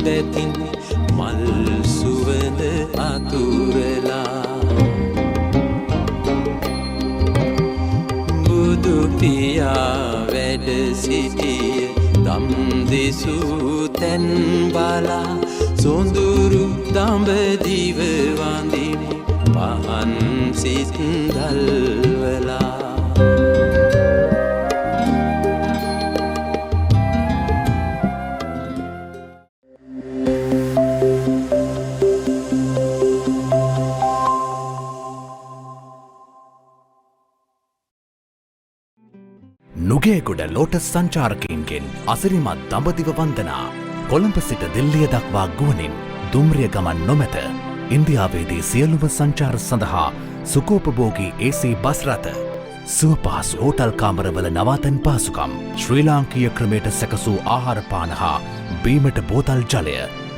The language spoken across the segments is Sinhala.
පැතින් මල් සුවඳ අතුරලා බුදු පියා වැඩ සිටිය දම් දෙසූ තැන් බලා සොඳුරු දඹදිව වඳිමි පහන් සිත් දල්වලා නුගේගොඩ ලෝටස් සංචාරකයින්ගෙන් අසිරිමත් දඹදිව වන්දනා කොළඹ සිට දිල්ලිය දක්වා ගුවනින් දුම්රිය ගමන් නොමැත. ඉන්දියාවේදී සියලුම සංචාර සඳහා සුඛෝපභෝගී AC බස් රථ සුවපහසු හෝටල් කාමරවල නවාතැන් පහසුකම් ශ්‍රී ලාංකීය ක්‍රමයට සැකසූ ආහාර පාන හා බීමට බෝතල් ජලය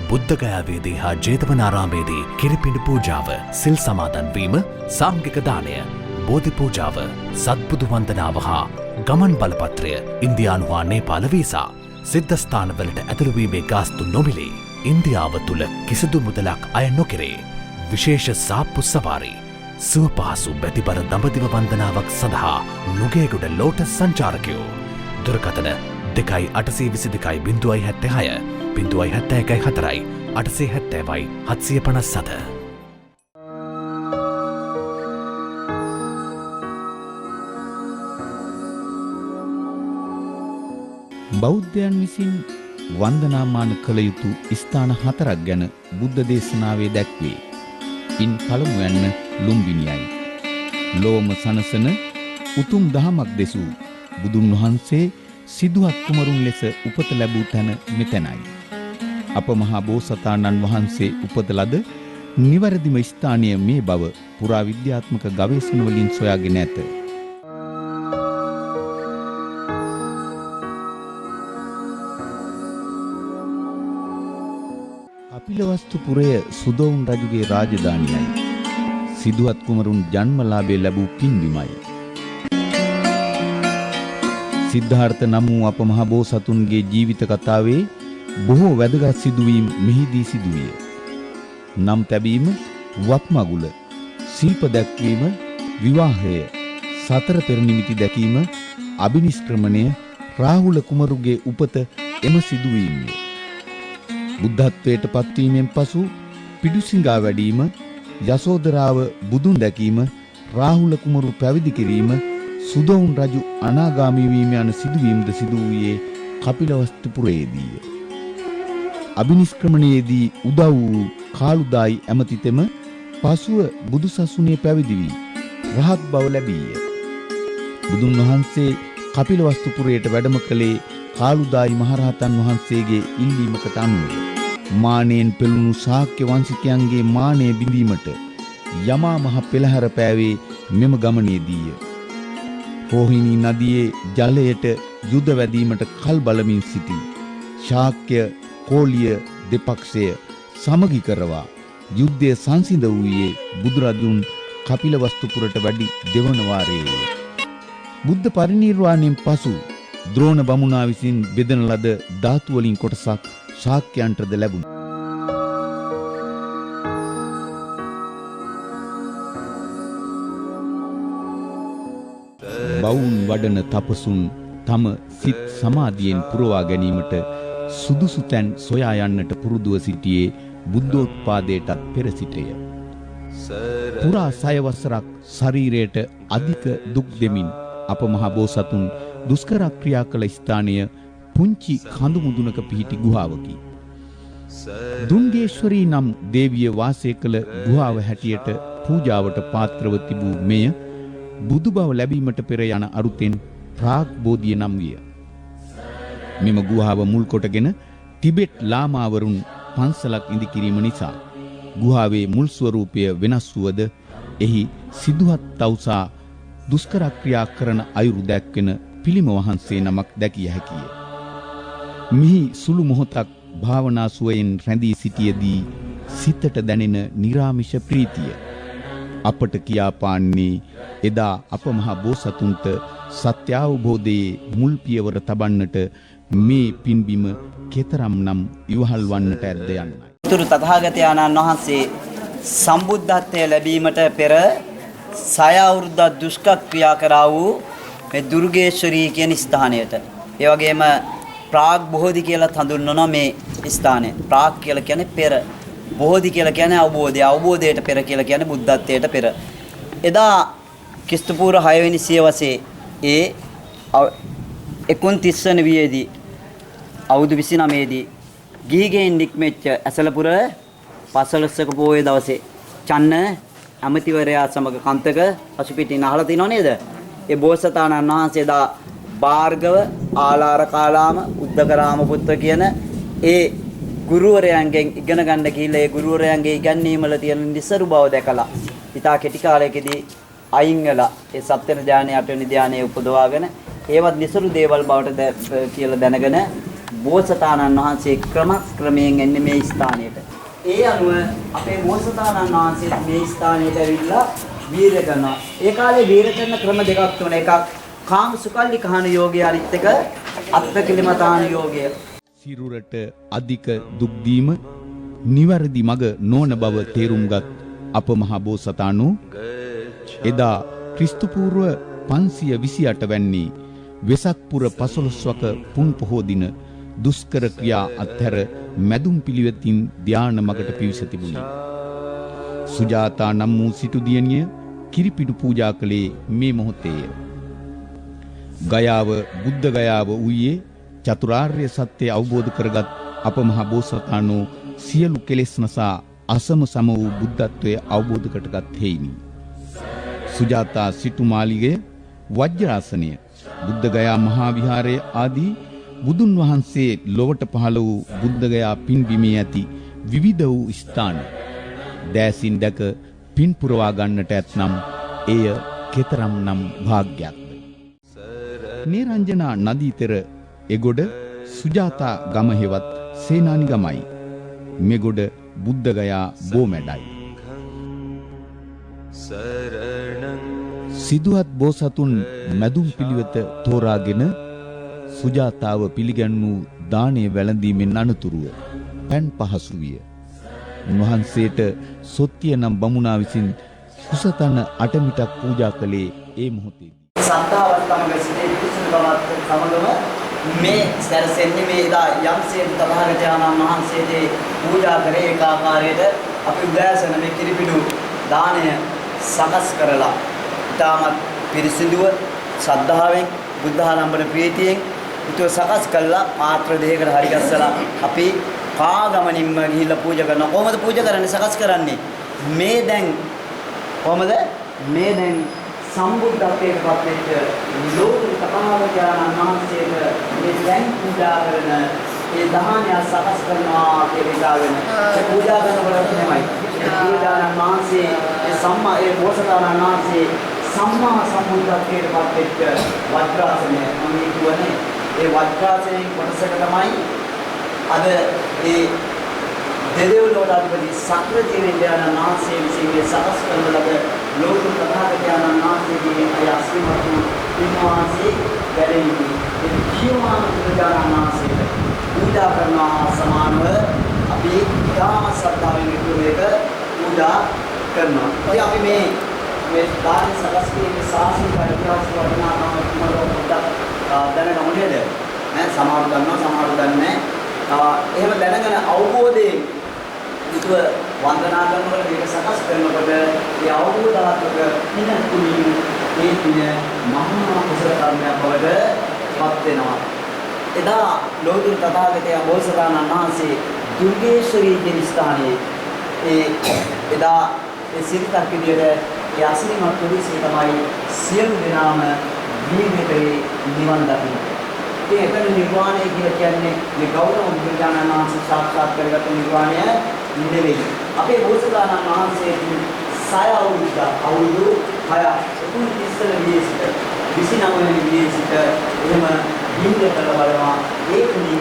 බුද්ධගයාවේදී හා ජේතවනාරාමේදී කිරිපිඬු පූජාව සිල් සමාදන් වීම සාංඝික දානය බෝධි පූජාව සත්බුදු වන්දනාව හා ගමන් බලපත්‍රය ඉන්දියානු හා නේපාල වීසා සිද්ධස්ථානවලට ඇතුළුවීමේ ගාස්තු නොමිලේ. ඉන්දියාව තුළ කිසිදු මුදලක් අය නොකෙරේ. විශේෂ සාප්පු සවාරි සුවපහසු බැතිබර දඹදිව වන්දනාවක් සඳහා නුගේගොඩ ලෝටස් සංචාරකයෝ දුරකථන 2822.76 071 870 757. බෞද්ධයන් විසින් වන්දනාමාන කළ යුතු ස්ථාන 4ක් ගැන බුද්ධ දේශනාවේ දැක්වේ. ඉන් පළමුවැන්න ලුම්බිනියයි. ලෝම සනසන උතුම් දහමක් දෙසූ බුදුන් වහන්සේ සිදුහත් කුමරුන් ලෙස උපත ලැබූ තැන මෙතැනයි. අප මහා බෝසතාණන් වහන්සේ උපත ලද නිවැරදිම ස්ථානය මේ බව පුරා විද්‍යාත්මක ගවේෂණ වලින් සොයාගෙන ඇත. කපිලවස්තුපුරය සුදොවුන් රජුගේ රාජධානියයි. සිදුහත් කුමරුන් ජන්මලාභය ලැබූ පින්බිමයි. සිද්ධාර්ථ නම් වූ අප මහ බෝසතුන්ගේ ජීවිත කතාවේ බොහෝ වැදගත් සිදුවීම් මෙහිදී සිදුවිය. නම් තැබීම, වත්මගුල, ශිල්ප දැක්වීම, විවාහය, සතර පෙර නිමිති දැකීම, අභිනිෂ්ක්‍රමණය, රාහුල කුමරුගේ උපත එම සිදුවීම්ය. බුද්ධත්වයට පත්වීමෙන් පසු පිඩුසිඟා වැඩීම, යසෝදරාව බුදුන් දැකීම, රාහුල කුමරු පැවිදි කිරීම, සුදොවුන් රජු අනාගාමී වීම යන සිදුවීම්ද සිදු වූයේ කපිලවස්තුපුරයේදීය. අභිනිෂ්ක්‍රමණයේදී උදව් වූ කාළුදායි ඇමතිතෙම පසුව බුදුසසුනේ පැවිදි වී රහත් බව ලැබීය. බුදුන් වහන්සේ කපිලවස්තුපුරයට වැඩම කළේ කාළුදායි මහරහතන් වහන්සේගේ ඉල්ලීමකට අනුව. මානෙන් පෙළුණු ශාක්‍ය වංශිකයන්ගේ මානය බිඳීමට යමා මහ පෙළහැර පෑවේ මෙම ගමනේදීය. රෝහිණී නදියේ ජලයට යුද වැදීමට කල් බලමින් සිටි ශාක්‍ය කෝලිය දෙපක්ෂය සමගි කරවා යුද්ධය සංසිඳ වූයේ බුදුරදුන් කපිලවස්තුපුරට වැඩි දෙවන වාරයේය. බුද්ධ පරිනිර්වාණයෙන් පසු ද්‍රෝණ බමුණා විසින් බෙදන ලද ධාතු වලින් කොටසක් ශාක්‍යයන්ටද ලැබුණා. බවුන් වඩන තපසුන් තම සිත් සමාධියෙන් පුරවා ගැනීමට සුදුසු තැන් සොයා යන්නට පුරුදුව සිටියේ බුද්ධෝත්පාදයටත් පෙර සිටය. පුරා 6 වසරක් ශරීරයට අධික දුක් දෙමින් අප මහ බෝසතුන් දුෂ්කර ක්‍රියා කළ ස්ථානය පුංචි කඳු මුදුනක පිහිටි ගුහාවකි. දුන්ගේශ්වරී නම් දේවිය වාසය කළ ගුහාව හැටියට පූජාවට පාත්‍රව තිබූ මෙය බුදු බව ලැබීමට පෙර යන අරුතෙන් ප්‍රාග් බෝධිය නම් විය. මෙම ගුහාව මුල් කොටගෙන ටිබෙට් ලාමාවරුන් පන්සලක් ඉදි කිරීම නිසා ගුහාවේ මුල් ස්වරූපය වෙනස් වුවද එහි සිදුහත් තවුසා දුෂ්කර ක්‍රියා කරන අයුරු දැක්වෙන පිළිම වහන්සේ නමක් දැකිය හැකිය. මිහි සුළු මොහොතක් භාවනා සුවයෙන් රැඳී සිටියේදී සිතට දැනෙන නිරාමිෂ ප්‍රීතිය අපට කියා පාන්නේ එදා අප මහ බෝසතුන්ට සත්‍ය අවබෝධයේ මුල් පියවර තබන්නට මේ පින්බිම කෙතරම් නම් ඉවහල් වන්නට ඇද්ද යන්නයි. උතුරු තථාගතයන්න් වහන්සේ සම්බුද්ධත්වයේ ලැබීමට පෙර 6 අවුරුද්දක් දුෂ්කර ක්‍රියා කරා වූ මේ දුර්ගේශ්වරී කියන ස්ථානයට. ඒ වගේම ප්‍රාග් බෝධි කියලා හඳුන්වනවා මේ ස්ථානය. ප්‍රාග් කියලා කියන්නේ පෙර. බෝධි කියලා කියන්නේ අවබෝධය. අවබෝධයට පෙර කියලා කියන්නේ බුද්ධත්වයට පෙර. එදා ක්‍රිස්තුපූර්ව 6 වෙනි සියවසේ ඒ 29 වෙනි වියේදී අවුරුදු 29 දී ගිහිගෙන් නික්මෙච්ච ඇසලපුර 15ක පොහොය දවසේ චන්න ඇමතිවරයා සමග කන්තක පසුපිටින් අහලා තිනව නේද? ඒ බෝසතාණන් වහන්සේ දා භාර්ගව ආලාර කාලාම උද්දකරාම පුත්‍ර කියන ඒ ගුරුවරයන්ගෙන් ඉගෙන ගන්න ගිහිල්ලා ඒ ගුරුවරයන්ගේ ඉගැන්වීම වල තියෙන නිසරු බව දැකලා ඉතා කෙටි කාලයකදී අයින් වෙලා ඒ සත්‍යන ධානය 8 වෙනි ධානයේ උපදවාගෙන ඒවත් නිසරු දේවල් බවට කියලා දැනගෙන බෝසතාණන් වහන්සේ ක්‍රමයෙන් එන්නේ මේ ස්ථානයට. ඒ අනුව අපේ බෝසතාණන් වහන්සේ මේ ස්ථානයට ඇවිල්ලා වීර කරනවා. ඒ කාලේ වීර කරන ක්‍රම දෙකක් තුන. එකක් කාම සුකල්ලි කහන යෝගය, අනිත් එක අත්පකිලිමතාන යෝගය. සිරුරට අධික දුක් දීම නිවැරදි මඟ නොවන බව තේරුම්ගත් අප මහ බෝසතාණෝ එදා ක්‍රිස්තු පූර්ව 528 වැනි වෙසක් පුර 15වක පුන් පොහෝ දින දුෂ්කර ක්‍රියා අත්හැර මැදුම් පිළිවෙතින් ධාන මගට පිවිස තිබුණි. සුජාතා නම් වූ සිටු දියණිය කිරිපිඩු පූජා කළේ මේ මොහොතේය. ගයාව බුද්ධ ගයාව වූයේ චතුරාර්ය සත්‍ය අවබෝධ කරගත් අප මහ බෝසතාණෝ සියලු කෙලෙස් නසා අසම සම වූ බුද්ධත්වයේ අවබෝධ කරගත් හේිනි. සුජාතා සිටු මාලිගය, වජ්‍රාසනය, බුද්ධ ගයා මහා විහාරය ආදී බුදුන් වහන්සේ ලොවට පහළ වූ බුද්ධ ගයා පින්බිමේ ඇති විවිධ වූ ස්ථාන දෑසින් දැක පින් පුරවා ගන්නට ඇතනම් එය කෙතරම් නම් වාග්යක්ද. නිරංජනා නදී තෙර එගොඩ සුජාතා ගම හෙවත් සේනානි ගමයි. මෙගොඩ බුද්ධ ගයා බෝමැඩයි. සිදුවත් බෝසතුන් මැදුම් පිළිවෙත තෝරාගෙන සුජාතාව පිළිගන්නූ දානය වැළඳීමෙන් අනතුරුව පෑන් පහසු විය. උන්වහන්සේට සොත්තිය නම් බමුණා විසින් කුසතන 8 මිටක් පූජා කළේ ඒ මොහොතේදී. සත්තාවත් සමග සිටේ විසුණු බවත් සමගම මේ සැරසෙන්නේ මේ දා යම්සේ තථාගතයන්න් වහන්සේගේ පූජා කරේ ඒකාකාරයට අපි උදෑසන මේ කිරිපිඩු දාණය සකස් කරලා ඊටමත් පිරිසිදුව ශ්‍රද්ධාවෙන් බුද්ධ ආලම්බන ප්‍රීතියෙන් ඊට සකස් කළා පාත්‍ර දෙකකට හරි ගස්සලා අපි පාගමනින්ම ගිහිල්ලා පූජා කරනවා. කොහොමද පූජා කරන්නේ? සකස් කරන්නේ මේ දැන් කොහොමද මේ දැන් සම්බුද්ධත්වයට පත් වෙච්ච ලෝක තථාගතයන්න් වහන්සේට මේ දැන් පූජා කරන ඒ දානය සකස් කරනවා කියලා ඉඳාගෙන ඒ පූජා කරනකොට තමයි ඒ පූජාන වහන්සේ ඒ සම්මා ඒ බෝසතාණන් වහන්සේ සම්මා සම්බුද්ධත්වයට පත් වෙච්ච වජ්‍රාසනය මම කියවනේ ඒ වජ්‍රාසනයේ කොටසක තමයි අද ඒ දෙවියන්ට අධිපති සක්‍රදේවයන්න් වහන්සේ විසින් සකස් කරන ලද ලෝක තථාගතයන්න් වහන්සේගේ අය අස්මිමතු විමාසී වැඩෙන්නේ ඒ ජීවමාන බුදුරජාණන් වහන්සේට පූජා කරනවා සමානව අපි ධාම ශ්‍රද්ධාවෙන් යුතුව පූජා කරනවා. ඉතින් අපි මේ දාන සකස් කිරීමේ සාසනික ඉතිහාස වටිනාකම පොඩ්ඩක් දැනගමු නේද? ඈ සමහරව දන්නවා සමහරව දන්නේ නැහැ. එහෙම දැනගෙන අවබෝධයෙන් යුතුව වන්දනා කරනකොට මේක සකස් කරනකොට ඒ අවබෝධාත්මක පින කුලින් ඒ පින මහා කුසල කර්මයක් බවට පත් වෙනවා. එදා ලෝතුරු තථාගතයන් බෝසතාණන් වහන්සේ දුර්ගේශ්වරී කියන ස්ථානයේ එදා ඒ සිරිතක් විදියට ඒ අසිරිමත් පුරුෂය තමයි සියලු දෙනාම ජීවිතේ නිවන් දකින්න. ඒ එතන නිර්වාණය කියලා කියන්නේ මේ ගෞරව බුදුරජාණන් වහන්සේ සාක්ෂාත් කරගත්ත නිර්වාණය නෙවෙයි. අපේ බෝසතාණන් වහන්සේ 6 අවුරුදු 6 29 වියසිට 29 වෙනි වියසිට එහෙම ජීවිත කළ බලනවා ඒකදී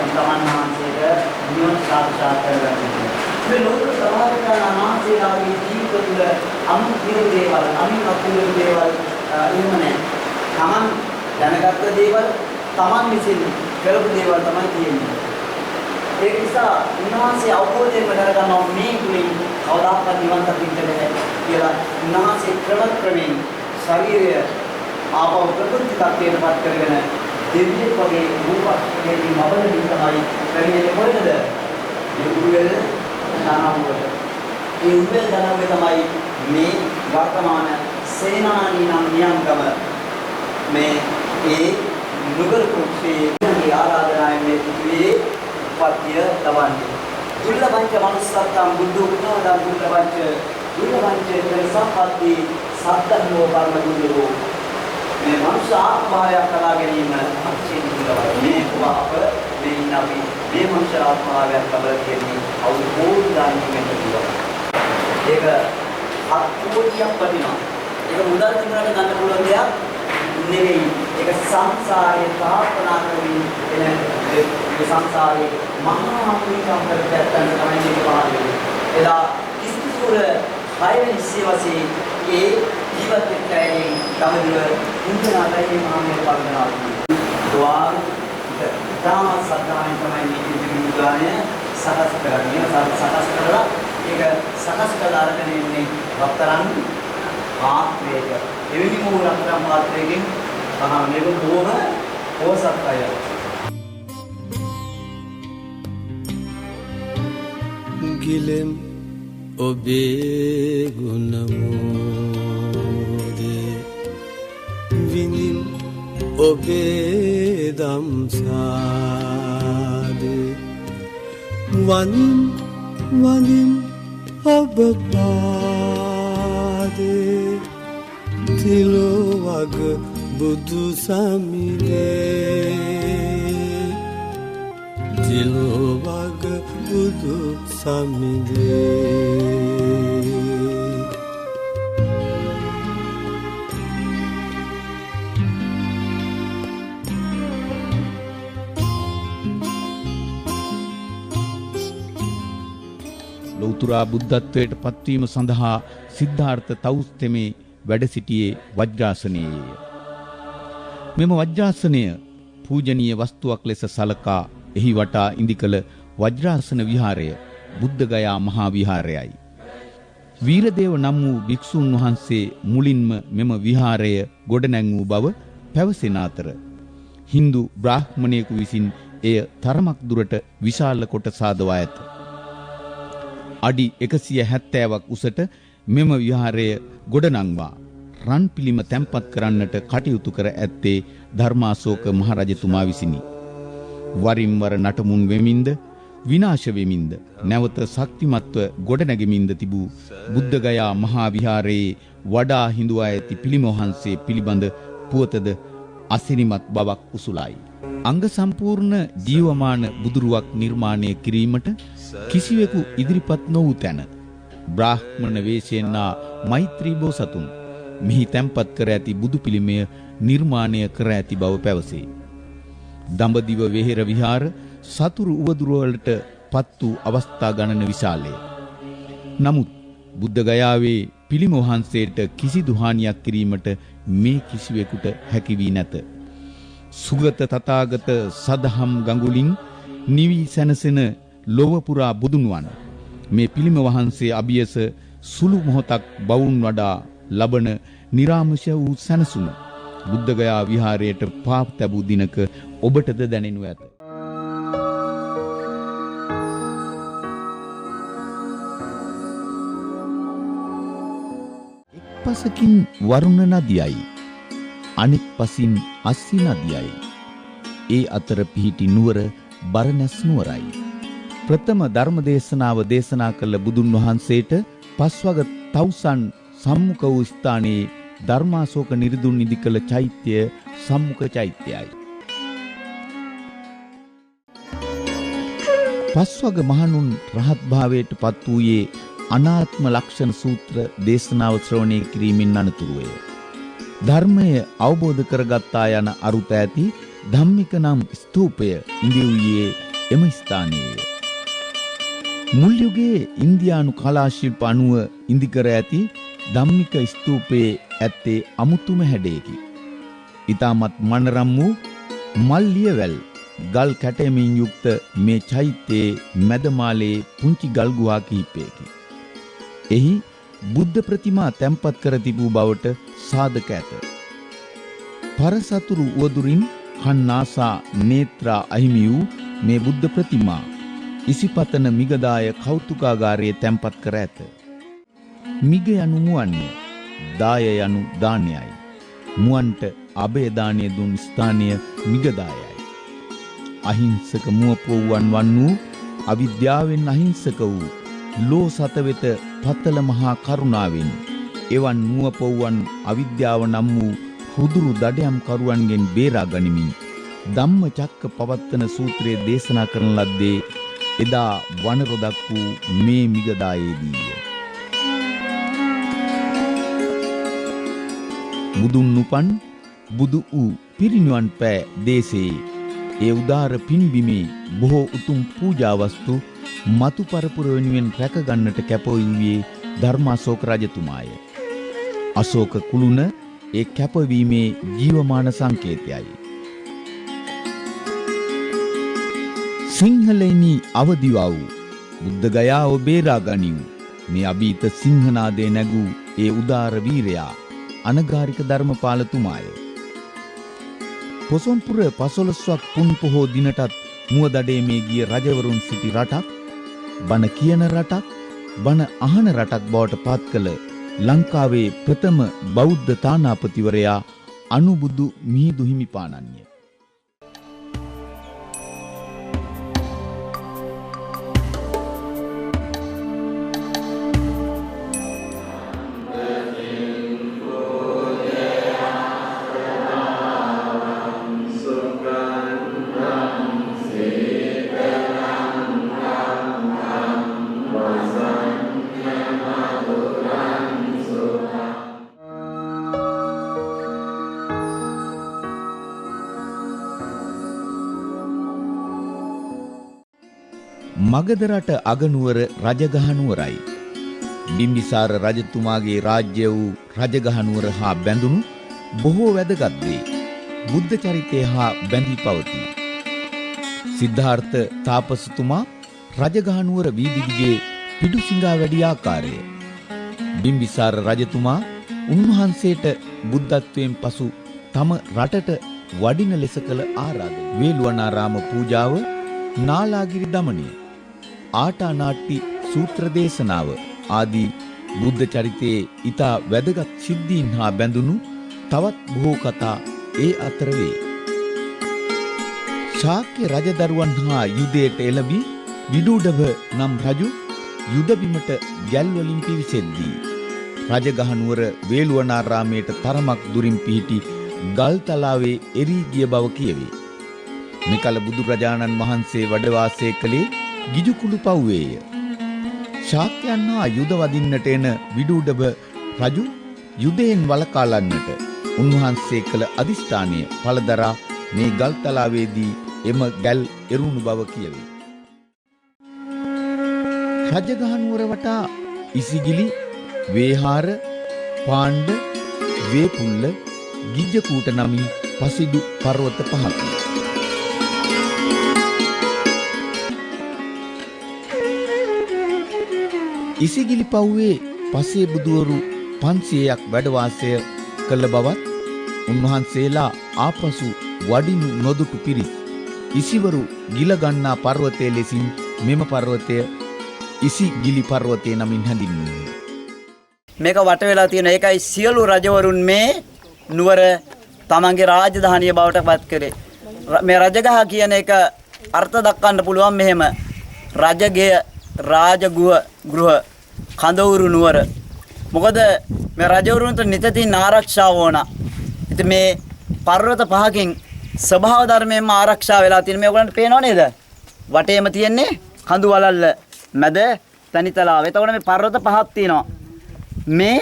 තමන් වහන්සේට නිවන සාක්ෂාත් කරගන්න. මේ ලෝක සමාජයන් වහන්සේලාගේ ජීවිත තුළ අමුතු දේවල් අමිමතු දේවල් එහෙම නැහැ. තමන් දැනගත්ත දේවල් තමන් විසින් කරපු දේවල් තමයි තියෙන්නේ. ඒ නිසා උන්වහන්සේ අවබෝධයෙන් කරගන්නවා මේ තුලින් කවදාකවත් නිවන් දකින්න බැහැ කියලා. උන්වහන්සේ ක්‍රමයෙන් ශරීරය ආපහු ප්‍රකෘති tattයට පත් කරගෙන දෙවියෙක් වගේ රූපස්වරයෙන් මවලින් තමයි පැමිණෙන්නේ කොහෙද? මේ උරුවෙල් දානවලට. ඒ උරුවෙල් දානවල තමයි මේ වර්තමාන සේනානී නම් නියම්කම මේ ඒ නුගර කුක්ෂේ ආරාධනාවෙන් මේ පෘථිවියේ උපත්ය ලබන්නේ. දුර්ලභංච මනුස්සත්තම් බුද්ධ උපනාදම් දුර්ලභංච සම්පatti සද්ධර්මෝ කර්ම දුර්ලභෝ. මේ මනුෂ්‍ය ආත්මභාවයක් කලා ගැනීම අතිශයින් දුර්ලභයි. මේ අප මේ ඉන්න අපි මේ මනුෂ්‍ය ආත්මභාවයක් ලබා ගැනීම අවුරුදු කෝටි ගණනකින් දුර්ලභයි. ඒක අත්කෝටියක් වටිනවා. ඒක මුදල් තිබුණාට ගන්න පුළුවන් දෙයක් නෙවෙයි. ඒක සංසාරේ ප්‍රාර්ථනා කරමින් එන ඒ සංසාරේ මහා පුණ්‍යම් කරගත්තන් තමයි මේක පාදෙන්නේ. එදා කිස්තුර 6 වෙනි සියවසේ ඒ ජීවත් වෙච්ච අයගේ තමදිව ඉන්දනාටයි මහාමේ පල්නවා. ද්වාර දාම සත්‍යයන් තමයි මේ ජීවිතානය සකස් කරන්නේ. සකස් කරලා ඒක සකස් කළ අරගෙන ඉන්නේ රත්තරන් ආත්මයක. එවැනි මූල රත්තරන් ආත්මයකින් මේක බොහොම පෝසත් අය. ගිලෙම් ඔබේ ගුණමෝදේ විනිම් ඔබේ දම්සාදේ වනිම් ඔබ පාදේ තිලොවග බුදු සමිනේ තිලොවග බුදු සමිනේ. ලෞතුරා බුද්ධත්වයට පත්වීම සඳහා සිද්ධාර්ථ තවුස්තෙමේ වැඩ සිටියේ වජ්‍රාසනයේය. මෙම වජ්‍රාසනය පූජනීය වස්තුවක් ලෙස සලකා එහි වටා ඉදිකළ වජ්‍රාසන විහාරය බුද්ධගයා මහා විහාරයයි. වීරදේව නම් වූ භික්ෂුන් වහන්සේ මුලින්ම මෙම විහාරය ගොඩනැංවූ බව පැවසෙන අතර හින්දු බ්‍රාහ්මණයෙකු විසින් එය තරමක් දුරට විශාල කොට සාදවා ඇත. අඩි 170ක් උසට මෙම විහාරය ගොඩනංවා රන් පිළිම තැන්පත් කරන්නට කටයුතු කර ඇත්තේ ධර්මාශෝක මහරජතුමා විසිනි. වරින් වර නටමුන් වෙමින්ද විනාශ වෙමින්ද නැවත ශක්තිමත්ව ගොඩනැගෙමින්ද තිබූ බුද්ධගයා මහා විහාරයේ වඩා හිඳුවා ඇති පිළිම වහන්සේ පිළිබඳ පුවතද අසිරිමත් බවක් උසුලායි. අංග සම්පූර්ණ ජීවමාන බුදුරුවක් නිර්මාණය කිරීමට කිසිවෙකු ඉදිරිපත් නොවූ තැන බ්‍රාහ්මණ වේශයෙන්නා මෛත්‍රී බෝසතුන් මෙහි තැන්පත් කර ඇති බුදු පිළිමය නිර්මාණය කර ඇති බව පැවසේ. දඹදිව වෙහෙර විහාර සතුරු උවදුර වලට පත් වූ අවස්ථා ගණන විශාලය. නමුත් බුද්ධගයාවේ පිළිම වහන්සේට කිසිදු හානියක් කිරීමට මේ කිසිවෙකුට හැකි වී නැත. සුගත තථාගත සදහම් ගඟුලින් නිවි සැනසෙන ලොව පුරා බුදුන් වන් මේ පිළිම වහන්සේ අභියස සුළු මොහොතක් බවුන් වඩා ලබන නිරාමශ වූ සැනසුම බුද්ධගයා විහාරයට පාප තැබූ දිනක ඔබටද දැනෙනු ඇත. එක්පසකින් වරුණ නදියයි අනෙක් පසින් අස්සි නදියයි. ඒ අතර පිහිටි නුවර බරණැස් නුවරයි. ප්‍රථම ධර්ම දේශනාව දේශනා කළ බුදුන් වහන්සේට පස්වග තවුසන් සම්මුඛ වූ ස්ථානයේ ධර්මාශෝක නිරිදුන් නිදි කළ චෛත්‍ය සම්මුඛ චෛත්‍යයයි. පස්වග මහණුන් රහත් භාවයට පත් වූයේ අනාත්ම ලක්ෂණ සූත්‍ර දේශනාව ශ්‍රවණය කිරීමෙන් අනතුරුය. ධර්මය අවබෝධ කරගත්තා යන අරුත ඇති ධම්මික නම් ස්තූපය ඉඳිවුයේ එම ස්ථානයේය. මුල් යුගයේ ඉන්දියානු කලා ශිල්ප අනුව ඉදිකර ඇති ධම්මික ස්තූපයේ ඇත්තේ අමුතුම හැඩයකි. ඊටමත් මනරම් වූ මල්ලිය වැල් ගල් කැටයමින් යුක්ත මේ චෛත්‍යයේ මැදමාලේ පුංචි ගල් ගුහා කිහිපයකි. එහි බුද්ධ ප්‍රතිමා තැන්පත් කර තිබූ බවට සාධක ඇත. පරසතුරු උවදුරින් හන්නාසා නේත්‍රා අහිමි වූ මේ බුද්ධ ප්‍රතිමා ඉසිපතන මිගදාය කෞතුකාගාරයේ තැන්පත් කර ඇත. මිග යනු මුවන්ය, දාය යනු දානයයි. මුවන්ට අභය දානය දුන් ස්ථානය මිගදායයි. අහිංසක මුවපොව්වන් වන් වූ අවිද්‍යාවෙන් අහිංසක වූ ලෝ සත වෙත පතල මහා කරුණාවෙන් එවන් මුවපොව්වන් අවිද්‍යාව නම් වූ හුදුරු දඩයම් කරුවන්ගෙන් බේරා ගනිමින් ධම්මචක්ක පවත්තන සූත්‍රයේ දේශනා කරන ලද්දේ එදා වනරොදක් වූ මේ මිගදායේදීය. බුදුන් උපන් බුදු වූ පිරිනිවන් පෑ දේශයේ ඒ උදාර පින්බිමේ බොහෝ උතුම් පූජා වස්තු මතු පරපුර වෙනුවෙන් රැකගන්නට කැපවූයේ ධර්මාශෝක රජතුමාය. අශෝක කුළුණ ඒ කැපවීමේ ජීවමාන සංකේතයයි. සිංහලෙනි අවදිවව් බුද්ධ ගයාව බේරා ගනිව්. මේ අභීත සිංහනාදේ නැගූ ඒ උදාර වීරයා අනගාരിക ධර්මපාලතුමාය. පොසොන්පුර 15ක් පුන් පොහෝ දිනටත් මුවදඩේ මේ ගිය රජවරුන් සිටි රටක්, බණ කියන රටක්, බණ අහන රටක් බවට පත් කළ ලංකාවේ ප්‍රථම බෞද්ධ තානාපතිවරයා අනුබුදු මිහිඳු හිමිපාණන්ය. මගධ රට අගනුවර රජගහනුවරයි. බිම්බිසාර රජතුමාගේ රාජ්‍ය වූ රජගහනුවර හා බැඳුණු බොහෝ වැදගත් දේ බුද්ධ චරිතය හා බැඳී පවතී. සිද්ධාර්ථ තාපසතුමා රජගහනුවර වීදිගේ පිඩුසිඟා වැඩි ආකාරය. බිම්බිසාර රජතුමා උන්වහන්සේට බුද්ධත්වයෙන් පසු තම රටට වඩින ලෙස කළ ආරාධන. වේළුවනාරාම පූජාව, නාලාගිරි දමනය, ආටානාට්ටි සූත්‍ර දේශනාව ආදී බුද්ධ චරිතයේ ඊතා වැදගත් සිද්ධීන් හා බැඳුණු තවත් බොහෝ කතා ඒ අතර වේ. ශාක්‍ය රජදරුවන් හා යුදයට එළඹි විදුඩව නම් රජු යුද බිමට ගැල් වලින් පිවිසෙද්දී රජගහනුවර වේළුවනාරාමයට තරමක් දුරින් පිහිටි ගල්තලාවේ එරී ගිය බව කියවේ. මෙකල බුදුරජාණන් වහන්සේ වැඩ වාසය කළේ ගිජුකුළු පව්වේය. ශාක්‍යයන් හා යුද වදින්නට එන විදුඩව රජු යුදයෙන් වළකාලන්නට උන්වහන්සේ කළ අදිෂ්ඨානය පළදරා මේ ගල්තලාවේදී එම ගැල් එරුණු බව කියවේ. රජගහනුවර වටා ඉසිගිලි, වේහාර, පාණ්ඩ, වේපුල්ල, ගිජ්ජකූට නමින් පසිදු පර්වත පහකි. ඉසිගිලි පව්වේ පසේ බුදුවරු 500ක් වැඩ වාසය කළ බවත් උන්වහන්සේලා ආපසු වඩිනු නොදුටු පිරිස් ඉසිවරු ගිලගන්නා පර්වතය ලෙසින් මෙම පර්වතය ඉසිගිලි පර්වතය නමින් හැඳින්වුවේ. මේක වට වෙලා තියෙන ඒකයි සියලු රජවරුන් මේ නුවර තමන්ගේ රාජධානිය බවට පත් කරේ. මේ රජගහ කියන එක අර්ථ දක්වන්න පුළුවන් මෙහෙම: රජගය, රාජගෘහ, ගෘහ, කඳවුරු නුවර. මොකද මේ රජවරුන්ට නිතින් ආරක්ෂාව ඕන. ඉතින් මේ පර්වත පහකින් ස්වභාව ධර්මයෙන්ම ආරක්ෂා වෙලා තියෙන මේ ඔයගලන්ට පේනව නේද? වටේම තියෙන්නේ කඳු වලල්ල, මැද තනිතලාව. එතකොට මේ පර්වත පහක් තියෙනවා. මේ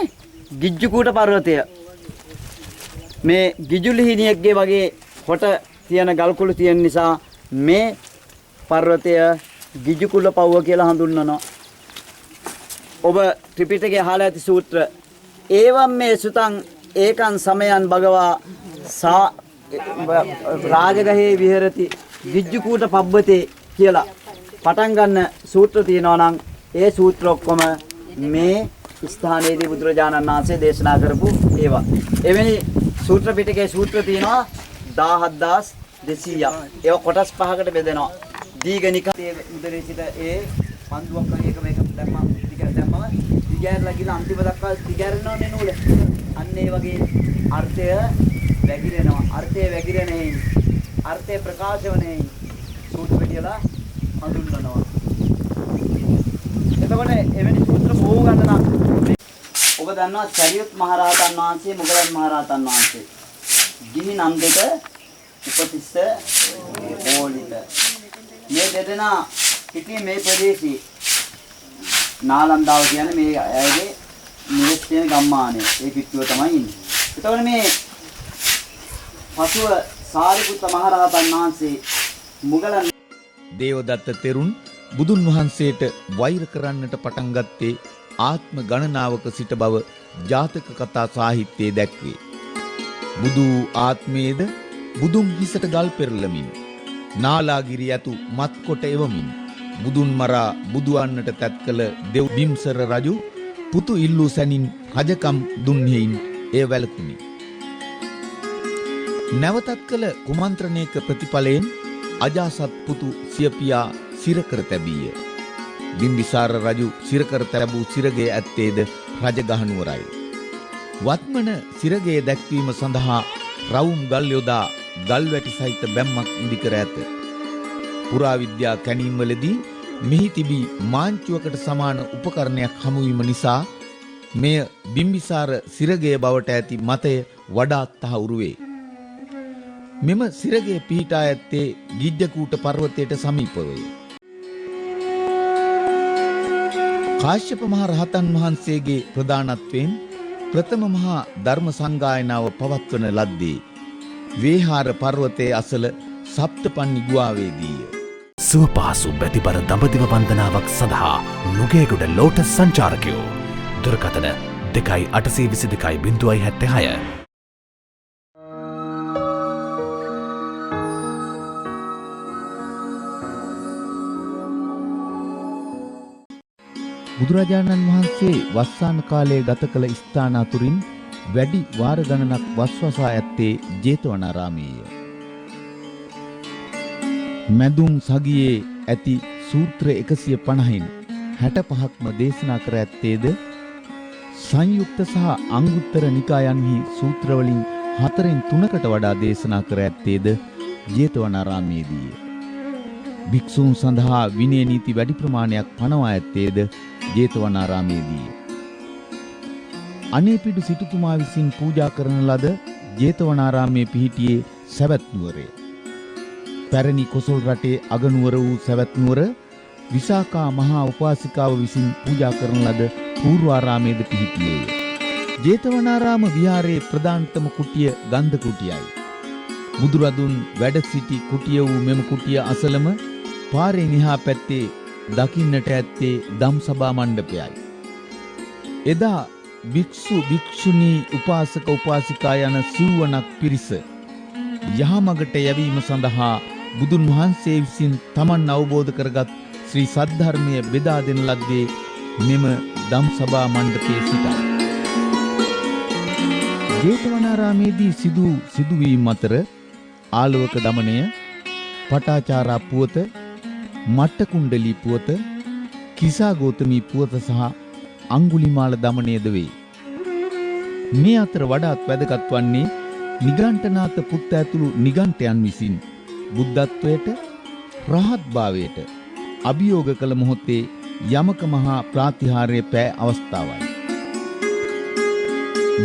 ගිජ්ජුකූට පර්වතය, මේ ගිජුලිහිණියෙක්ගේ වගේ කොට තියෙන ගල්කුළු තියෙන නිසා මේ පර්වතය ගිජුකුල පව්ව කියලා හඳුන්වනවා. ඔබ ත්‍රිපිටකයේ අහලා ඇති සූත්‍ර ඒවම් මේ සුතං ඒකං සමයන් භගවා රාජගහේ විහෙරති විජ්ජුකූට පබ්බතේ කියලා පටන් ගන්න සූත්‍ර තියෙනවා නම් ඒ සූත්‍ර ඔක්කොම මේ ස්ථානයේදී බුදුරජාණන් වහන්සේ දේශනා කරපු ඒවා. එවැනි සූත්‍ර පිටකයේ සූත්‍ර තියෙනවා 17200ක්. ඒව කොටස් පහකට බෙදෙනවා. දීඝනිකායේ උදරේ සිට ඒ පන්දුවක් වගේ මේක දැම්මම දිගහැරලා ගිහලා අන්තිම දක්වා දිගහැරෙනවනේ නූල. අන්න ඒ වගේ අර්ථය වැగిරෙනවා. අර්ථය වැగిරෙන්නේ අර්ථය ප්‍රකාශ වනේ සූත්‍ර පිටියලා හඳුන්වනවා. එතකොට එවැනි සූත්‍ර බොහෝ ගන්න නම් ඔබ දන්නවා සරියුත් මහරහතන් වහන්සේ මොගලන් මහරහතන් වහන්සේ ගිහි නම් දෙක උපතිස්ස ඕලිත මේ දෙදෙනා පිටින් මේ ප්‍රදේශී නාලන්දාව කියන්නේ මේ අයගේ නිවෙස් තියෙන ගම්මානේ ඒ පිටුව තමයි ඉන්නේ. එතකොට මේ පසුව සාරිපුත්ත මහරහතන් වහන්සේ මුගලන් දේවදත්ත තෙරුන් බුදුන් වහන්සේට වෛර කරන්නට පටන් ගත්තේ ආත්ම ගණනාවක සිට බව ජාතක කතා සාහිත්‍යයේ දැක්වේ. බුදු ආත්මයේද බුදුන් හිසට ගල් පෙරළමින් නාලාගිරි ඇතු මත්කොට එවමින් බුදුන් මරා බුදුවන්නට තැත් කළ දෙව් බිම්සර රජු පුතු ඉල්ලූ සැනින් රජකම් දුන්නේයින් එය වැළකුණි. නැවතත් කළ කුමන්ත්‍රණයක ප්‍රතිඵලයෙන් අජාසත් පුතු සිය පියා සිරකර තැබීය. බිම්බිසාර රජු සිරකර තැබූ සිරගේ ඇත්තේද රජගහනුවරයි. වත්මන සිරගේ දැක්වීම සඳහා රවුම් ගල් යොදා ගල්වැටි සහිත බැම්මක් ඉදිකර ඇත. පුරාවිද්‍යා කැණීම්වලදී මෙහි තිබී මාංචුවකට සමාන උපකරණයක් හමුවීම නිසා මෙය බිම්බිසාර සිරගේ බවට ඇති මතය වඩාත් තහවුරු වේ. මෙම සිරගේ පිහිටා ඇත්තේ ගිජ්ජකූට පර්වතයට සමීපවය. කාශ්‍යප මහ රහතන් වහන්සේගේ ප්‍රධානත්වයෙන් ප්‍රථම මහා ධර්ම සංගායනාව පවත්වන ලද්දේ වේහාර පර්වතයේ අසල සප්තපන්නි ගුහාවේදීය. සුවපහසු බැතිබර දඹදිව වන්දනාවක් සඳහා නුගේගොඩ ලෝටස් සංචාරකයෝ දුරකථන 2822.76. බුදුරජාණන් වහන්සේ වස්සාන කාලයේ ගත කළ ස්ථාන අතුරින් වැඩි වාර ගණනක් වස්වසා ඇත්තේ ජේතවනාරාමයේය. මැදුම් සගියේ ඇති සූත්‍ර 150න් 65ක්ම දේශනා කර ඇත්තේද සංයුක්ත සහ අංගුත්තර නිකායන්හි සූත්‍රවලින් 4/3කට වඩා දේශනා කර ඇත්තේද ජේතවනාරාමයේදීය. භික්ෂූන් සඳහා විනය නීති වැඩි ප්‍රමාණයක් පනවා ඇත්තේද ජේතවනාරාමයේදීය. අනේපිඩු සිටුතුමා විසින් පූජා කරන ලද ජේතවනාරාමයේ පිහිටියේ සවැත් නුවරය. පැරණි කොසල් රටේ අගනුවර වූ සවැත් නුවර විසාකා මහා උපාසිකාව විසින් පූජා කරන ලද පූර්වාරාමයේද පිහිටියේය. ජේතවනාරාම විහාරයේ ප්‍රධානතම කුටිය ගන්ධ කුටියයි. බුදුරදුන් වැඩ සිටි කුටිය වූ මෙම කුටිය අසලම පාරෙන් එහා පැත්තේ දකින්නට ඇත්තේ ධම්සභා මණ්ඩපයයි. එදා භික්ෂු භික්ෂුණී උපාසක උපාසිකා යන සිව්වනක් පිරිස යහමගට යැවීම සඳහා බුදුන් වහන්සේ විසින් තමන් අවබෝධ කරගත් ශ්‍රී සද්ධර්මය බෙදා දෙන ලද්දේ මෙම ධම්සභා මණ්ඩපයේ සිටයි. ජේතවනාරාමේදී සිදුවීම් අතර ආලවක දමනය, පටාචාරා පුවත, මට්ටකුණ්ඩලී පුවත, කිසා ගෝතමී පුවත සහ අංගුලිමාල දමනයද වේ. මේ අතර වඩාත් වැදගත් වන්නේ නිගණ්ඨනාථ පුත්ත ඇතුළු නිගණ්ඨයන් විසින් බුද්ධත්වයට රහත් භාවයට අභියෝග කළ මොහොතේ යමක මහා ප්‍රාතිහාර්ය පෑ අවස්ථාවයි.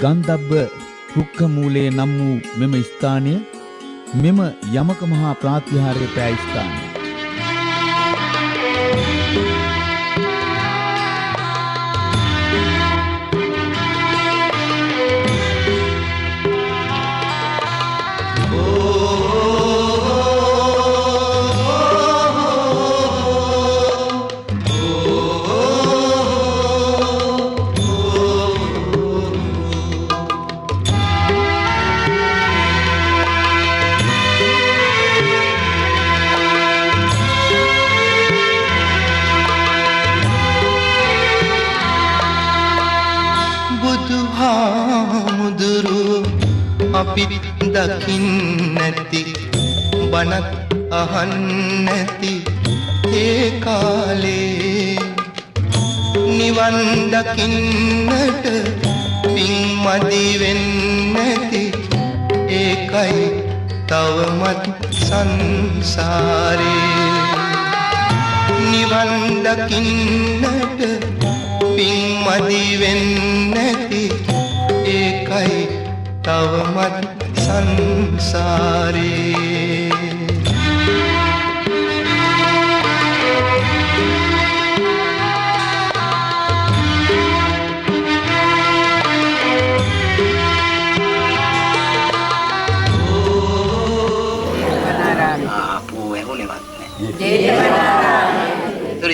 ගන්ධබ්බ රුක්ඛ මූලයේ නම් වූ මෙම ස්ථානය මෙම යමක මහා ප්‍රාතිහාර්ය පෑ ස්ථානය. අපිත් දකින්නැති බණක් අහන්නැති ඒ කාලේ නිවන් දකින්නට පින් මදි වෙන්නැති ඒකයි තවමත් සංසාරේ නිවන් දකින්නට පින් මදි වෙන්නැති ඒකයි තවමත් සංසාරේ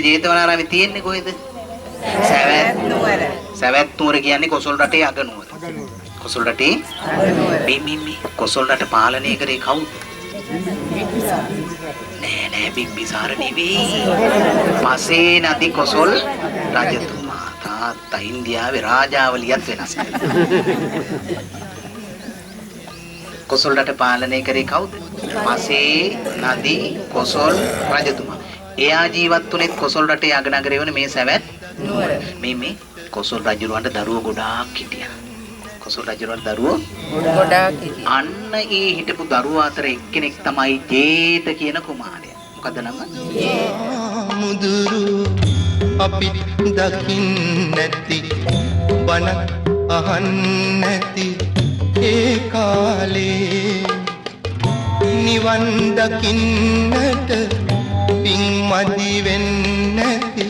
ජේතවනාරාමේ තියෙන්නේ කොහෙද? සවැත් නුවර. සවැත් නුවර කියන්නේ කොසල් රටේ අග නුවර. කොසල් රටේ අග නුවර. මේ කොසල් රට පාලනය කරේ කවුද? නෑ බිම්බිසාර නෙවෙයි. පසේ නැති කොසල් රජතුමා. තාත්තා ඉන්දියාවේ රාජාවලියත් වෙනස් කළා. කොසල් රට පාලනය කරේ කවුද? පසේ නැති කොසල් රජතුමා. එයා ජීවත් වුණෙත් කොසල් රටේ අගනගරේ වන මේ සවැත් නුවර. මේ කොසල් රජුරවන්ට දරුවෝ ගොඩාක් හිටියා. කොසල් රජුරවන්ට දරුවෝ ගොඩාක් හිටියා. අන්න ඒ හිටපු දරුවා අතර එක්කෙනෙක් තමයි ජේත කියන කුමාරයා. මොකද නම? මුදුරු අපිත් දකින්නැති බණක් අහන්නැති ඒ කාලේ නිවන් දකින්නට පින් මදි වෙන්නැති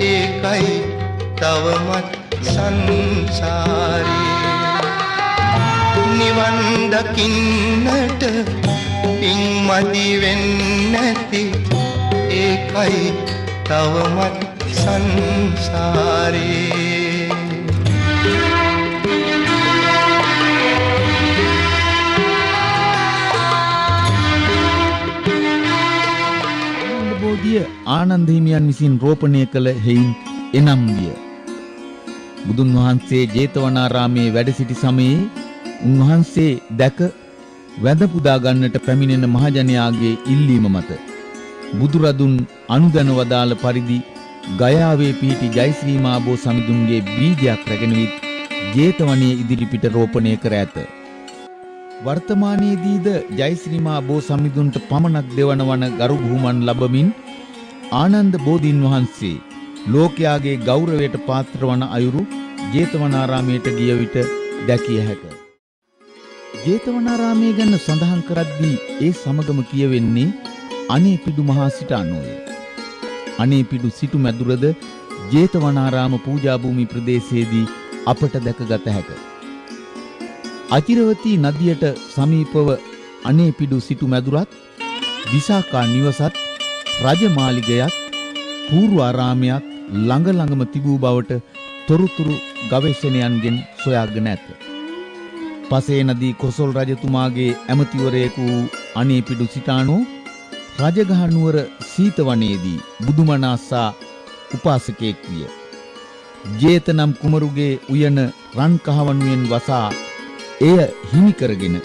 ඒකයි තවමත් සංසාරේ නිවන් දකින්නට පින් මදි වෙන්නැති ඒකයි තවමත් සංසාරේ ආනන්ද හිමියන් විසින් රෝපණය කළ හේයින් එනම් විය. බුදුන් වහන්සේ ජේතවනාරාමේ වැඩ සිටි සමයේ උන්වහන්සේ දැක වැඳ පුදා ගන්නට පැමිණෙන මහජනයාගේ ඉල්ලීම මත බුදුරදුන් අනුදැන වදාළ පරිදි ගයාවේ පිහිටි ජයශ්‍රී මාබෝ සමිඳුන්ගේ බීජයක් රැගෙන විත් ජේතවනයේ ඉදිරිපිට රෝපණය කර ඇත. වර්තමානයේදීද ජයශ්‍රී මාබෝ සමිඳුන්ට පමණක් දෙවන වන ගරු බුහුමන් ලැබමින් ආනන්ද බෝධීන් වහන්සේ ලෝකයාගේ ගෞරවයට පාත්‍ර වන අයුරු ජේතවනාරාමයට ගිය විට දැකිය හැක. ජේතවනාරාමයේ ගැන සඳහන් කරද්දී ඒ සමගම කියවෙන්නේ අනේපිඩු මහා සිටානෝය. අනේපිඩු සිටු මැදුරද ජේතවනාරාම පූජා භූමි ප්‍රදේශයේදී අපට දැකගත හැක. අචිරවතී නදියට සමීපව අනේපිඩු සිටු මැදුරත් විසාකා නිවසත් රජමාලිගයක් පූර්වාරාමයක් ළඟම තිබූ බවට තොරතුරු ගවේෂණයන්ගෙන් සොයාගෙන ඇත. පසේ නදී කොසල් රජතුමාගේ ඇමතිවරයෙකු වූ අනේපිඩු සිටානෝ රජගහ නුවර සීතවනයේදී බුදුමනාසා උපාසකයෙක් විය. ජේතනම් කුමරුගේ උයන රන් කහවණුවෙන් වසා එය හිමි කරගෙන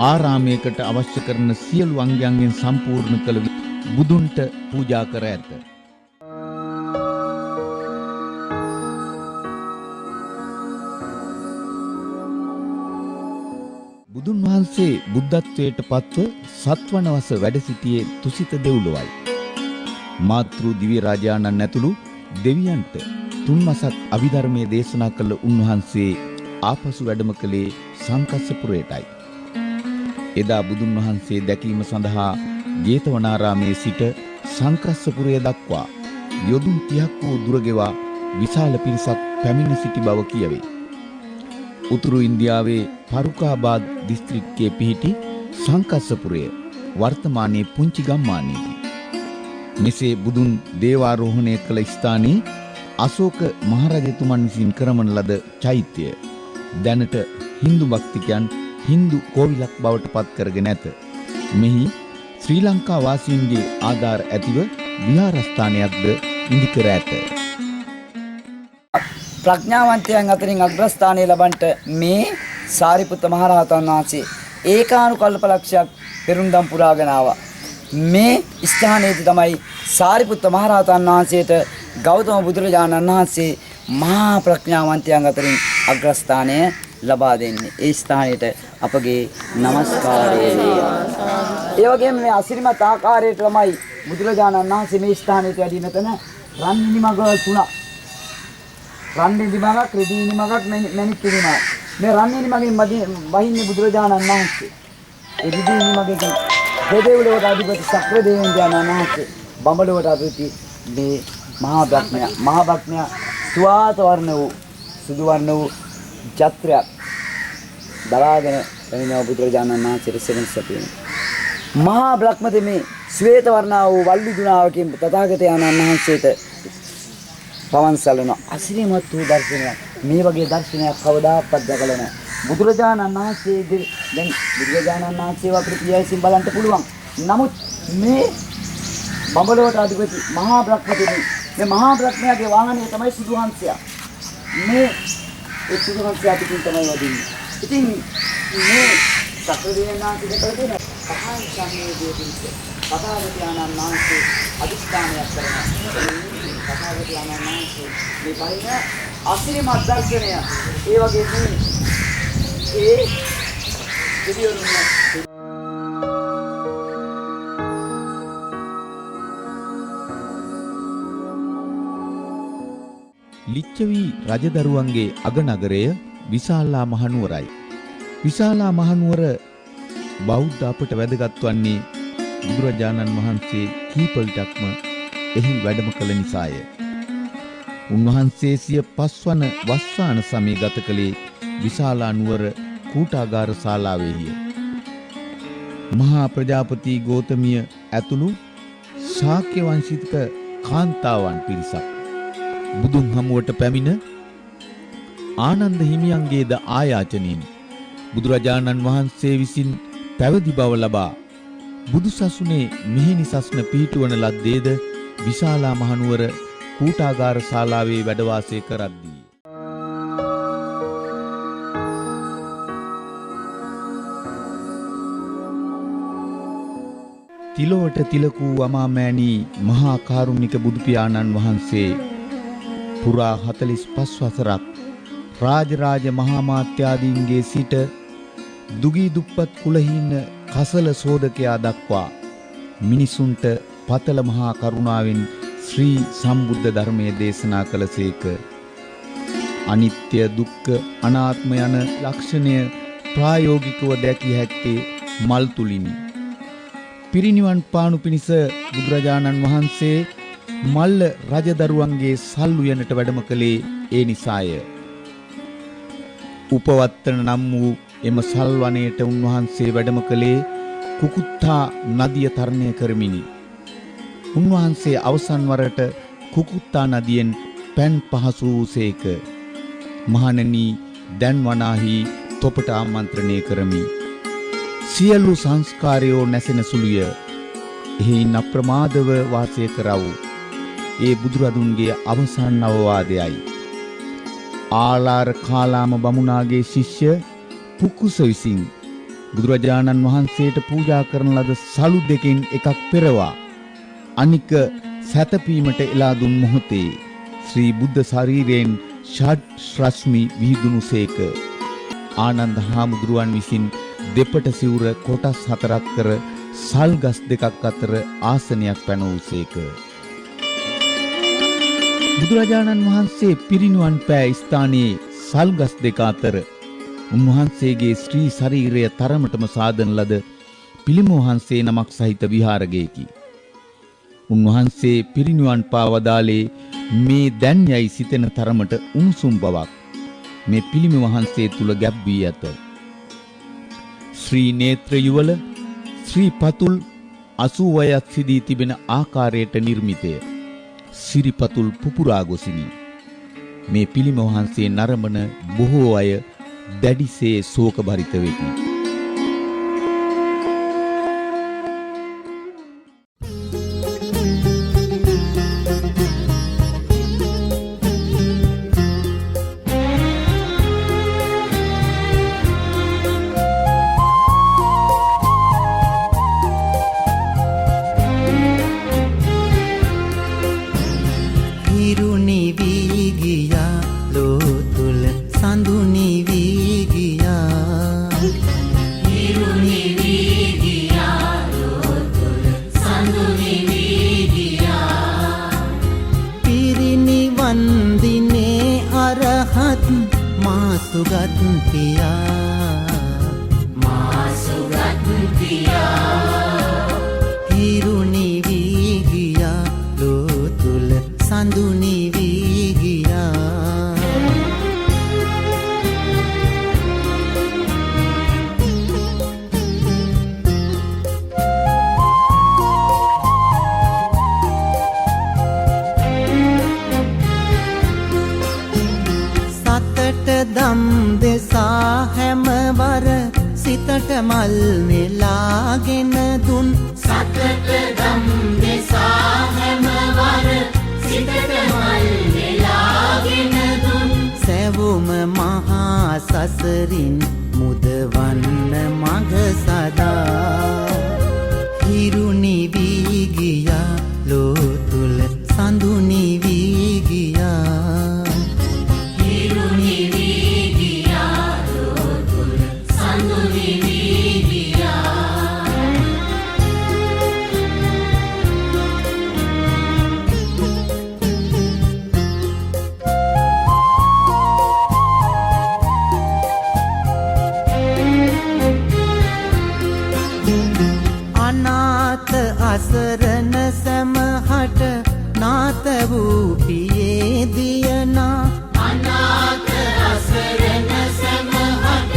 ආරාමයකට අවශ්‍ය කරන සියලු අංගයන්ගෙන් සම්පූර්ණ කළ බුදුන්ට පූජා කර ඇත. බුදුන් වහන්සේ බුද්ධත්වයට පත්ව සත්වන වස වැඩ සිටියේ තුසිත දෙව්ලොවයි. මාතෘ දිව්‍ය රාජානන් ඇතුළු දෙවියන්ට තුන්මසක් අභිධර්මයේ දේශනා කළ උන්වහන්සේ ආපසු වැඩම කළේ සංකස්සපුරයටයි. එදා බුදුන් වහන්සේ දැකීම සඳහා ජේතවනාරාමයේ සිට සංකස්සපුරය දක්වා යොදුන් 30ක් වූ දුර ගෙවා විශාල පිරිසක් පැමිණ සිටි බව කියවේ. උතුරු ඉන්දියාවේ ෆරුකාබාද් දිස්ත්‍රික්කයේ පිහිටි සංකස්සපුරය වර්තමානයේ පුංචි ගම්මානයේදී. මෙසේ බුදුන් දේවාරෝහණය කළ ස්ථානයේ අශෝක මහරජතුමන් විසින් කරමන ලද චෛත්‍යය දැනට හින්දු භක්තිකයන් හින්දු කෝවිලක් බවට පත් කරගෙන ඇත. මෙහි ශ්‍රී ලංකා වාසීන්ගේ ආධාර ඇතිව විහාරස්ථානයක්ද ඉදිකර ඇත. ප්‍රඥාවන්තයන් අතරින් අග්‍රස්ථානය ලබන්නට මේ සාරිපුත්ත මහරහතන් වහන්සේ ඒකානුකල්ප ලක්ෂයක් පෙරුම්දම් පුරාගෙන ආවා. මේ ස්ථානයේදී තමයි සාරිපුත්ත මහරහතන් වහන්සේට ගෞතම බුදුරජාණන් වහන්සේ මහා ප්‍රඥාවන්තයන් අතරින් අග්‍රස්ථානය ලබා දෙන්නේ. ඒ ස්ථානයට අපගේ নমස්කාරය වේවා. ඒ වගේම මේ අසිරිමත් ආකාරයට තමයි බුදුරජාණන් වහන්සේ මේ ස්ථානයට වැඩි මෙතන රන්නිනි මග තුනක්. රන්නිනි මගක්, රිදීනි මගක්, මණික් නිමග. මේ රන්නිනි මගෙන් වහින්නේ බුදුරජාණන් වහන්සේ. ඒ රිදීනි මගෙන් දෙදෙව්ලොවට අධිපති සක්‍ර දෙවියන් වහන්සේ. බඹලොවට අධිපති මේ මහා බ්‍රහ්මයා සුවාත වර්ණ වූ සුදු වර්ණ වූ ජත්‍රයක් දරාගෙන එනිනවා බුදුරජාණන් වහන්සේට සෙවන සැපීම. මහා බ්‍රහ්මතෙමේ ශ්වේත වර්ණා වූ වල්ලි දුනාවකින් තථාගතයන්න් වහන්සේට පවන් සැලෙන අසිරිමත් වූ දර්ශනයක්. මේ වගේ දර්ශනයක් කවදාවත් දැකලා නැහැ. බුදුරජාණන් වහන්සේගේ දැන් බුදුරජාණන් වහන්සේව අපිට පියයිසින් බලන්න පුළුවන්. නමුත් මේ බඹලොවට අධිපති මහා බ්‍රහ්මතෙමේ මේ මහා බ්‍රහ්මයාගේ වාහනය තමයි සුදු හංසයා. මේ ඒ සුදු හංසයා පිටින් තමයි වදින්නේ. ඉතින් මේ සක්‍රදේවනාථ දෙකේ තියෙන පහන් සම්මේදී පිළිස පතාවතියාණන් වහන්සේ අධිෂ්ඨානයක් කරනවා. පතාවතියාණන් වහන්සේ මේ බයින අසිරිමත් දර්ශනය ඒ වගේ ඒ දෙවියන්ගේ ලිච්ඡවි රජදරුවන්ගේ අගනගරය විශාලා මහනුවරයි. විශාලා මහනුවර බෞද්ධ අපට වැදගත් වන්නේ බුදුරජාණන් වහන්සේ කීපවිටක්ම එහි වැඩම කළ නිසාය. උන්වහන්සේ සිය 5 වන වස්සාන සමය ගත කළේ විශාලා නුවර කූටාගාර ශාලාවේය. මහා ප්‍රජාපති ගෞතමිය ඇතුළු ශාක්‍ය වංශික කාන්තාවන් පිරිසක් බුදුන් හමුවට පැමිණ ආනන්ද හිමියන්ගේද ආයාචනයෙන් බුදුරජාණන් වහන්සේ විසින් පැවිදි බව ලබා බුදුසසුනේ මිහිනි සස්න පිහිටුවන ලද්දේද විශාලා මහනුවර කූටාගාර ශාලාවේ වැඩ වාසය කරද්දී තිලොවට තිලකූ අමාමෑණී මහා කාරුණික බුදු පියාණන් වහන්සේ පුරා 45 වසරක් රාජරාජ මහා මාත්‍යාදීන්ගේ සිට දුගී දුප්පත් කුලහීන කසල සෝදකයා දක්වා මිනිසුන්ට පතල මහා කරුණාවෙන් ශ්‍රී සම්බුද්ධ ධර්මයේ දේශනා කළසේක. අනිත්‍ය දුක්ඛ අනාත්ම යන ලක්ෂණය ප්‍රායෝගිකව දැකිය හැක්කේ මල් තුලිනි. පිරිනිවන් පාණු පිණිස බුදුරජාණන් වහන්සේ මල්ල රජදරුවන්ගේ සල් උයනට වැඩම කළේ ඒ නිසාය. උපවත්තන නම් වූ එම සල් වනයේට උන්වහන්සේ වැඩම කළේ කුකුත්තා නදිය තරණය කරමිනි. උන්වහන්සේ අවසන් වරට කුකුත්තා නදියෙන් පැන් පහසු වූසේක. මහණෙනි, දැන් වනාහි තොපට ආමන්ත්‍රණය කරමි. සියලු සංස්කාරයෝ නැසෙන සුළුය. එහින් අප්‍රමාදව වාසය කරව්. ඒ බුදුරදුන්ගේ අවසන් අවවාදයයි. ආලාර කාලාම බමුණාගේ ශිෂ්‍ය පුකුස විසින් බුදුරජාණන් වහන්සේට පූජා කරන ලද සලු දෙකෙන් එකක් පෙරවා අනික සැතපීමට එලා දුන් මොහොතේ ශ්‍රී බුද්ධ ශරීරයෙන් ෂඩ් රශ්මි විහිදුණුසේක. ආනන්ද හාමුදුරුවන් විසින් දෙපට සිවුර කොටස් 4ක් කර සල් ගස් දෙකක් අතර ආසනයක් පැනවූසේක. බුදුරජාණන් වහන්සේ පිරිනිවන් පෑ ස්ථානයේ සල් ගස් දෙක අතර උන්වහන්සේගේ ශ්‍රී ශරීරය තරමටම සාදන ලද පිළිම වහන්සේ නමක් සහිත විහාරයකි. උන්වහන්සේ පිරිනිවන් පාවදාලේ මේ දැන් යයි සිතෙන තරමට උණුසුම් බවක් මේ පිළිම වහන්සේ තුල ගැබ් වී ඇත. ශ්‍රී නේත්‍ර යුවල ශ්‍රී පතුල් 80ක් සිදී තිබෙන ආකාරයට නිර්මිතය. සිරිපතුල් පුපුරා ගොසිනි. මේ පිළිම වහන්සේ නරඹන බොහෝ අය දැඩිසේ ශෝක භරිත වෙති. සුගත් පියා හිරු නිවී ගියා ලෝ තුල සඳු නිවී ගියා දම් දෙසා හැමවර සිතට මල් නෙලාගෙන දුන් සතට දම් දෙසා හැමවර සිතට මල් නෙලාගෙන දුන් සැවුම මහා සසරින් මුදවන්න මඟ සදා හිරු නිවී ගියා ලෝ තුල සඳු නිවී ගියා අසරණ සැමහට නාත වූ පියේ දියනා අනාථ අසරණ සැමහට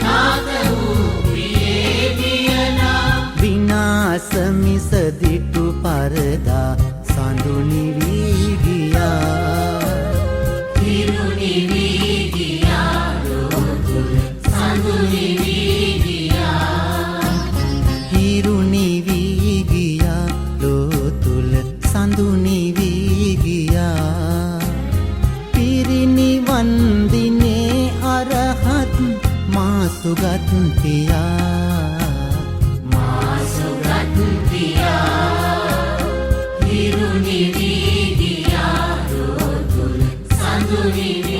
නාත වූ පියේ දියනා විනාශ මිස දිටු පරදා සඳු නිවී ගියා හිරු නිවී ගියා ලෝ තුල සඳු නිවී ගියා හිරු නිවී සඳු නිවී ගියා පිරිනිවන් දිනේ අරහත් මා සුගත් පියා හිරු නිවී ගියා ලෝ තුල සඳු නිවී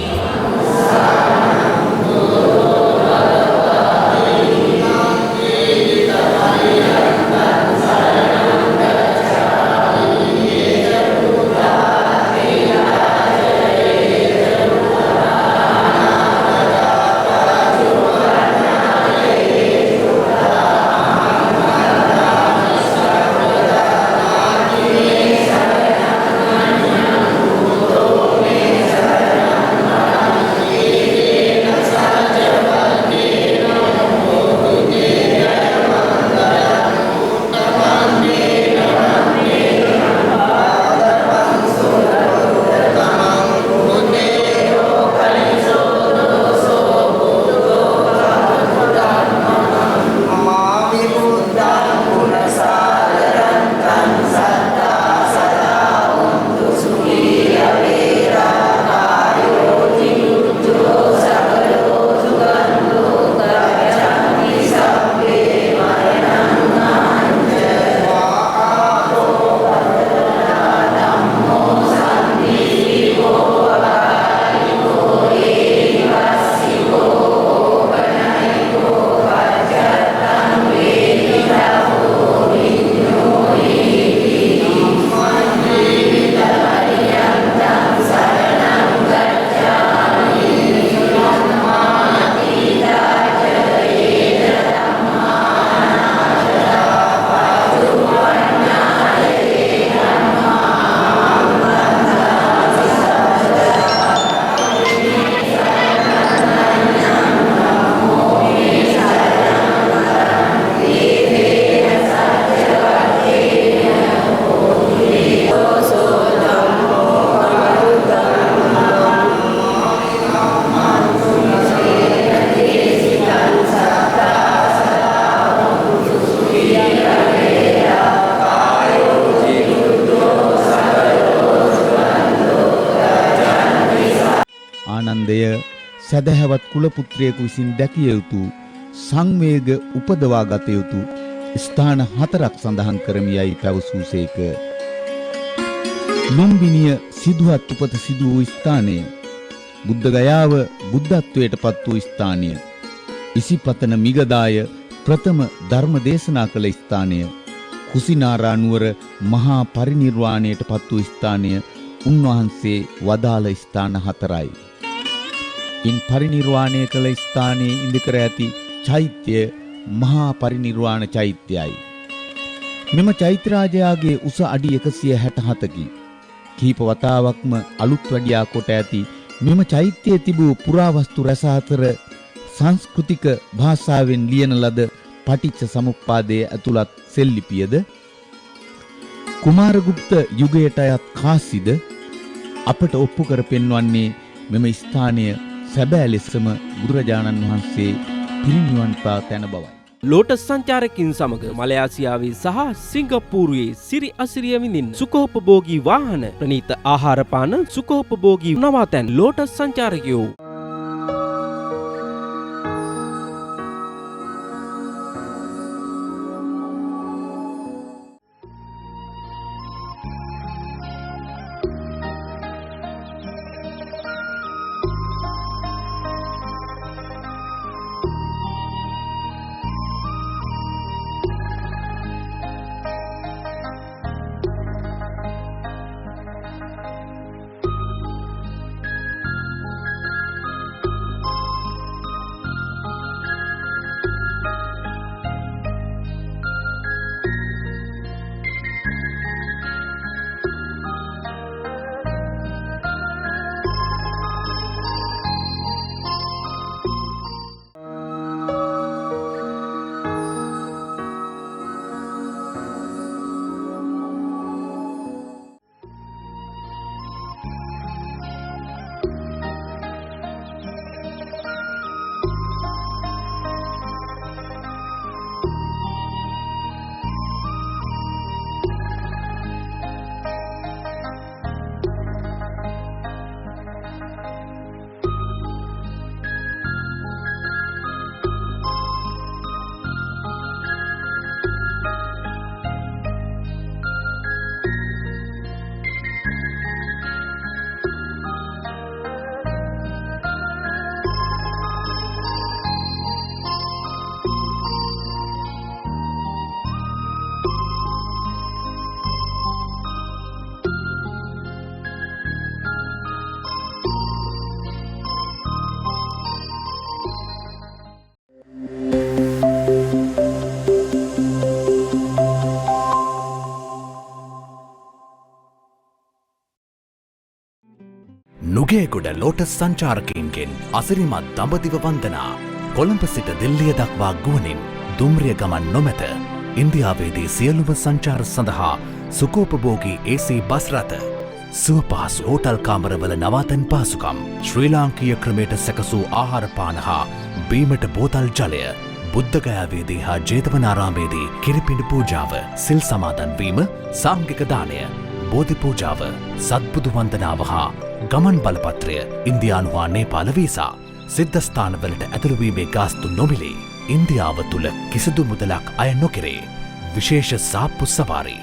සැදැහැවත් කුලපුත්‍රයෙකු විසින් දැකිය යුතු සංවේග උපදවා ගත යුතු ස්ථාන 4ක් සඳහන් කරමියයි පැවසූසේක. ලුම්බිනිය සිදුහත් උපත සිදු වූ ස්ථානය, බුද්ධ ගයාව බුද්ධත්වයට පත් වූ ස්ථානය, ඉසිපතන මිගදාය ප්‍රථම ධර්ම දේශනා කළ ස්ථානය, කුසිනාරා නුවර මහා පරිනිර්වාණයට පත් වූ ස්ථානය උන්වහන්සේ වදාළ ස්ථාන 4යි. ඉන් පරිනිර්වාණය කළ ස්ථානයේ ඉඳකර ඇති චෛත්‍ය මහා පරිනිර්වාණ චෛත්‍යයයි. මෙම චෛත්‍යරාජයාගේ උස අඩි 167කි. කීප වතාවක්ම අලුත් වැඩියා කොට ඇති මෙම චෛත්‍යයේ තිබූ පුරාවස්තු රැස අතර සංස්කෘතික භාෂාවෙන් ලියන ලද පටිච්ච සමුප්පාදයේ ඇතුළත් සෙල්ලිපියද කුමාරගුප්ත යුගයට අයත් කාසිද අපට ඔප්පු කර පෙන්වන්නේ මෙම ස්ථානය සැබෑ ලෙසම බුදුරජාණන් වහන්සේ පිරිනිවන් පා තැන බවයි. ලෝටස් සංචාරකින් සමග මලයාසියාවේ සහ සිංගප්පූරුවේ සිරි අසිරිය විඳින්න සුඛෝපභෝගී වාහන ප්‍රණීත ආහාරපාන සුඛෝපභෝගී නවාතැන් ලෝටස් සංචාරකයෝ. නුගේගොඩ ලෝටස් සංචාරකයින්ගෙන් අසිරිමත් දඹදිව වන්දනා කොළඹ සිට දිල්ලිය දක්වා ගුවනින් දුම්රිය ගමන් නොමැත. ඉන්දියාවේදී සියලුම සංචාර සඳහා සුඛෝපභෝගී AC බස් රථ සුවපහසු හෝටල් කාමරවල නවාතැන් පහසුකම් ශ්‍රී ලාංකීය ක්‍රමයට සැකසූ ආහාරපාන හා බීමට බෝතල් ජලය බුද්ධගයාවේදී හා ජේතවනාරාමේදී කිරිපිඬු පූජාව සිල් සමාදන් වීම සාංඝික දානය බෝධි පූජාව සත්බුදු වන්දනාව හා ගමන් බලපත්‍රය ඉන්දියානු හා නේපාල වීසා සිද්ධස්ථානවලට ඇතුළුවීමේ ගාස්තු නොමිලේ. ඉන්දියාව තුළ කිසිදු මුදලක් අය නොකෙරේ. විශේෂ සාප්පු සවාරි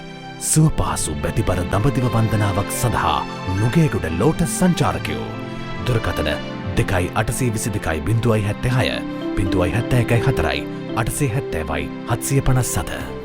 සුවපහසු බැතිබර දඹදිව වන්දනාවක් සඳහා නුගේගොඩ ලෝටස් සංචාරකයෝ. දුරකථන 2822.076 071 4 870 757